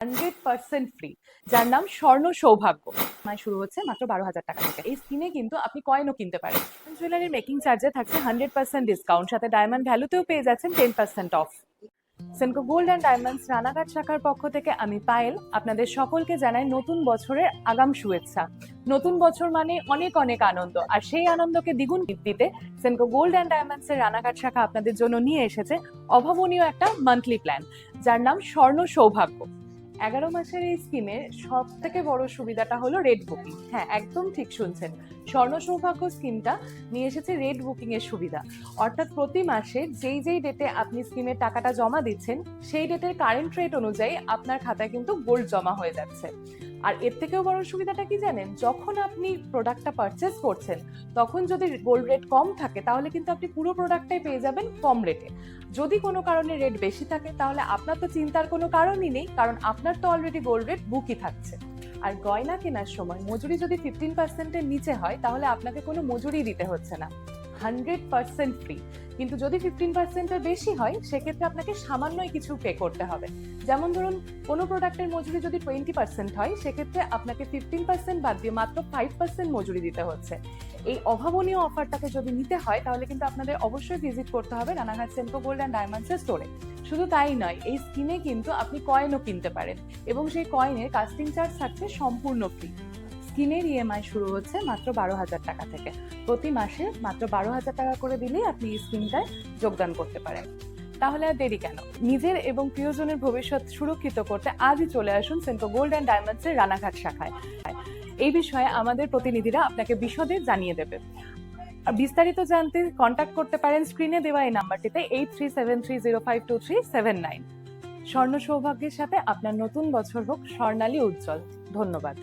100% free, যার নাম স্বর্ণ সৌভাগ্য। শুরু হচ্ছে মাত্র 12,000 টাকা থেকে। এই স্কিমে কিন্তু আপনি কয়েনও কিনতে পারেন। জুয়েলারির মেকিং চার্জে থাকছে 100% ডিসকাউন্ট, সাথে ডায়মন্ড ভ্যালুতেও পেয়ে যাচ্ছেন 10% of. Senco gold and diamonds Ranaghat শাখার পক্ষ থেকে আমি পায়েল আপনাদের সকলকে জানাই নতুন বছরের আগাম শুভেচ্ছা। নতুন বছর মানে অনেক অনেক আনন্দ, আর সেই আনন্দকে দ্বিগুণ দিতে সেনকো গোল্ড অ্যান্ড ডায়মন্ডস এর রানাঘাট শাখা আপনাদের জন্য নিয়ে এসেছে অভাবনীয় একটা মান্থলি প্ল্যান, যার নাম স্বর্ণ সৌভাগ্য। 11 মাসের এই স্কিমের সব থেকে বড় সুবিধাটা হলো রেড বুকিং। হ্যাঁ, একদম ঠিক শুনছেন, স্বর্ণ সৌভাগ্য স্কিমটা নিয়ে এসেছে রেড বুকিং এর সুবিধা। অর্থাৎ প্রতি মাসে যেই ডেটে আপনি স্কিমের টাকাটা জমা দিচ্ছেন, সেই ডেটের কারেন্ট রেট অনুযায়ী আপনার খাতায় কিন্তু গোল্ড জমা হয়ে যাচ্ছে। আর এর থেকেও বড় সুবিধাটা কি জানেন, যখন আপনি প্রোডাক্টটা পারচেস করছেন, তখন যদি গোল্ড রেট কম থাকে তাহলে কিন্তু আপনি পুরো প্রোডাক্টটাই পেয়ে যাবেন কম রেটে। যদি কোনো কারণে রেট বেশি থাকে তাহলে আপনার তো চিন্তার কোনো কারণই নেই, কারণ আপনার তো অলরেডি গোল্ড রেট বুকই থাকছে। আর গয়না কেনার সময় মজুরি যদি 15%-এর নিচে হয় তাহলে আপনাকে কোনো মজুরি দিতে হচ্ছে না, 100% ফ্রি। কিন্তু যদি 15%-এর বেশি হয় সেক্ষেত্রে আপনাকে সামান্যই কিছু পে করতে হবে। যেমন ধরুন, কোনো প্রোডাক্টের মজুরি যদি 20% হয় সেক্ষেত্রে আপনাকে 15% বাদ দিয়ে মাত্র 5% মজুরি দিতে হচ্ছে। এই অভাবনীয় অফারটাকে যদি নিতে হয় তাহলে কিন্তু আপনাদের অবশ্যই ভিজিট করতে হবে Ranaghat Senco gold and diamonds এর স্টোরে। শুধু তাই নয়, এই স্কিমে কিন্তু আপনি কয়েনও কিনতে পারেন এবং সেই কয়েনের কাস্টিং চার্জ থাকছে সম্পূর্ণ ফ্রি। স্কিমের ইএমআই শুরু হচ্ছে মাত্র 12,000 টাকা থেকে। প্রতি মাসে মাত্র 12,000 টাকা করে দিলেই আপনি এই স্কিমটায় যোগদান করতে পারেন। তাহলে আর দেরি কেন? নিজের এবং প্রিয়জনের ভবিষ্যৎ সুরক্ষিত করতে আজই চলে আসুন সেনকো গোল্ড অ্যান্ড ডায়মন্ডস এর রানাঘাট শাখায়। এই বিষয়ে আমাদের প্রতিনিধিরা আপনাকে বিশদে জানিয়ে দেবে। আর বিস্তারিত জানতে কন্ট্যাক্ট করতে পারেন স্ক্রিনে দেওয়া এই নাম্বারটিতে 8373052379। স্বর্ণ সৌভাগ্যের সাথে আপনার নতুন বছর হোক স্বর্ণালী উজ্জ্বল। ধন্যবাদ।